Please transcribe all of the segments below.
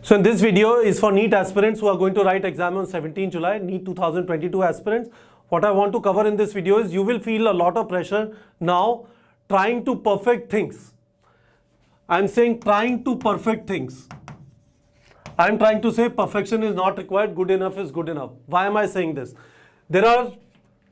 So in this video is for NEET aspirants who are going to write exam on 17 July, NEET 2022 aspirants. What I want to cover in this video is you will feel a lot of pressure now trying to perfect things. I'm saying trying to perfect things. I'm trying to say perfection is not required, good enough is good enough. Why am I saying this? There are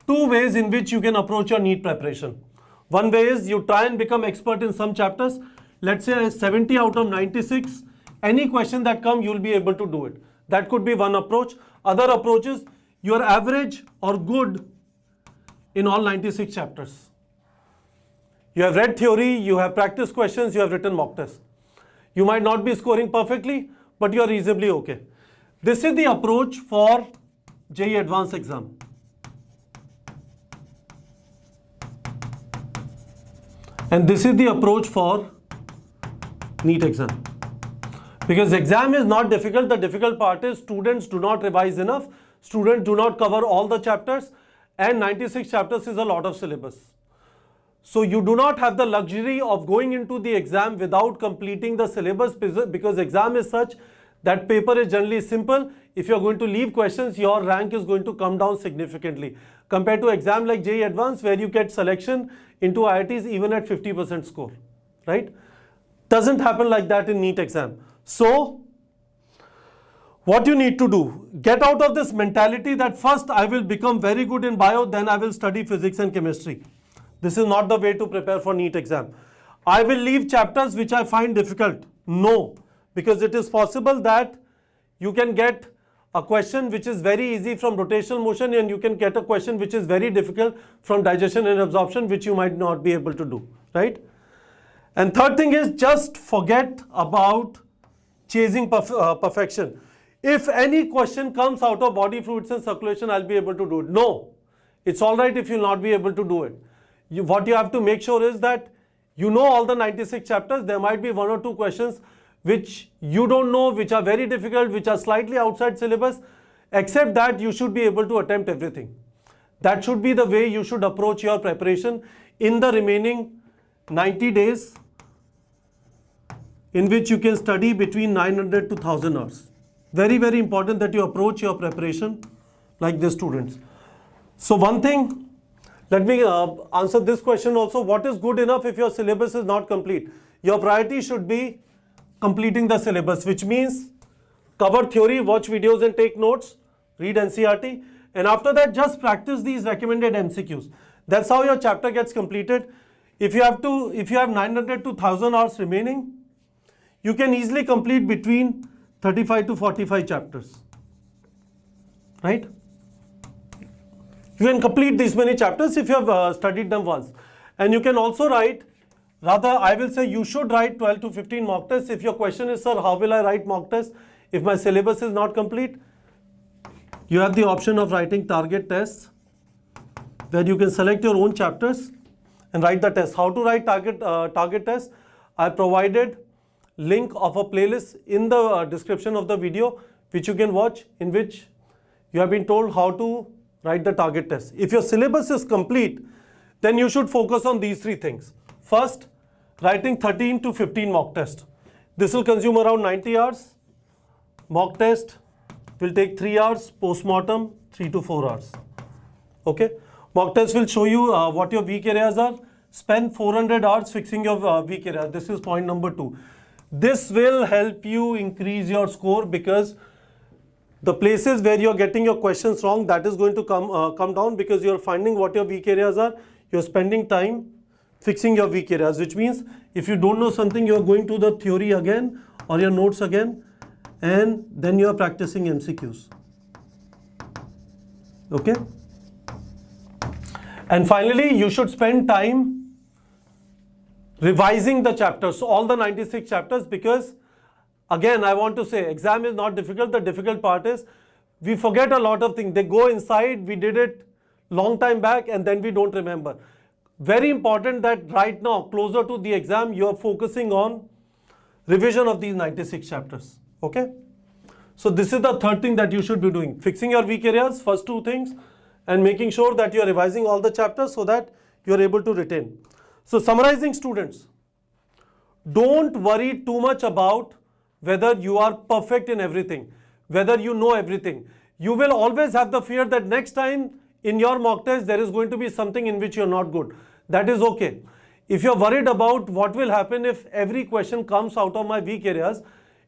two ways in which you can approach your NEET preparation. One way is you try and become expert in some chapters. Let's say 70 out of 96. Any question that comes, you'll be able to do it. That could be one approach. Other approach is you are average or good in all 96 chapters. You have read theory, you have practice questions, you have written mock tests. You might not be scoring perfectly, but you are reasonably okay. This is the approach for JEE Advanced exam. And this is the approach for NEET exam. Because exam is not difficult, the difficult part is students do not revise enough, students do not cover all the chapters, and 96 chapters is a lot of syllabus. So you do not have the luxury of going into the exam without completing the syllabus, because exam is such that paper is generally simple. If you are going to leave questions, your rank is going to come down significantly compared to exam like JEE Advanced, where you get selection into IITs even at 50% score, right? Doesn't happen like that in NEET exam. So what you need to do, get out of this mentality that first I will become very good in bio, then I will study physics and chemistry. This is not the way to prepare for NEET exam. I will leave chapters which I find difficult. No, because it is possible that you can get a question which is very easy from rotational motion, and you can get a question which is very difficult from digestion and absorption, which you might not be able to do, right? And third thing is just forget about chasing perfection. If any question comes out of body fluids and circulation, I'll be able to do it. No, it's all right if you'll not be able to do it. What you have to make sure is that you know all the 96 chapters. There might be one or two questions which you don't know, which are very difficult, which are slightly outside syllabus. Except that, you should be able to attempt everything. That should be the way you should approach your preparation in the remaining 90 days, in which you can study between 900 to 1000 hours. Very, very important that you approach your preparation like this, students. So one thing, let me answer this question also. What is good enough if your syllabus is not complete? Your priority should be completing the syllabus, which means cover theory, watch videos and take notes, read NCERT, and after that just practice these recommended MCQs. That's how your chapter gets completed. If you have 900 to 1000 hours remaining, you can easily complete between 35 to 45 chapters, right? You can complete these many chapters if you have studied them once. And you can also write, rather I will say you should write 12 to 15 mock tests. If your question is, sir, how will I write mock tests if my syllabus is not complete? You have the option of writing target tests, where you can select your own chapters and write the test. How to write target tests? I provided link of a playlist in the description of the video, which you can watch, in which you have been told how to write the target test. If your syllabus is complete, then you should focus on these three things. First, writing 13 to 15 mock tests. This will consume around 90 hours. Mock test will take 3 hours, post-mortem 3 to 4 hours. Okay? Mock test will show you what your weak areas are. Spend 400 hours fixing your weak areas. This is point number 2. This will help you increase your score, because the places where you're getting your questions wrong, that is going to come down, because you're finding what your weak areas are. You're spending time fixing your weak areas, which means if you don't know something, you're going to the theory again or your notes again, and then you're practicing MCQs. Okay? And finally, you should spend time revising the chapters, so all the 96 chapters, because again I want to say exam is not difficult. The difficult part is we forget a lot of things. They go inside, we did it long time back, and then we don't remember. Very important that right now, closer to the exam, you are focusing on revision of these 96 chapters. Okay? So this is the third thing that you should be doing. Fixing your weak areas, first two things, and making sure that you are revising all the chapters so that you are able to retain. So summarizing, students, don't worry too much about whether you are perfect in everything, whether you know everything. You will always have the fear that next time in your mock test there is going to be something in which you're not good. That is okay. If you're worried about what will happen if every question comes out of my weak areas,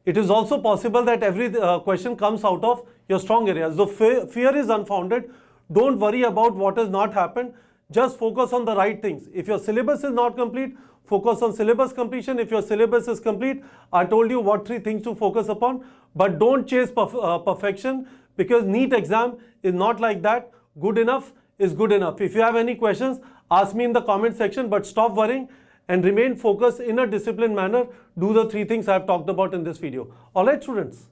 it is also possible that every question comes out of your strong areas. So fear is unfounded. Don't worry about what has not happened. Just focus on the right things. If your syllabus is not complete, focus on syllabus completion. If your syllabus is complete, I told you what 3 things to focus upon. But don't chase perfection, because NEET exam is not like that. Good enough is good enough. If you have any questions, ask me in the comment section, but stop worrying and remain focused in a disciplined manner. Do the 3 things I have talked about in this video. All right, students.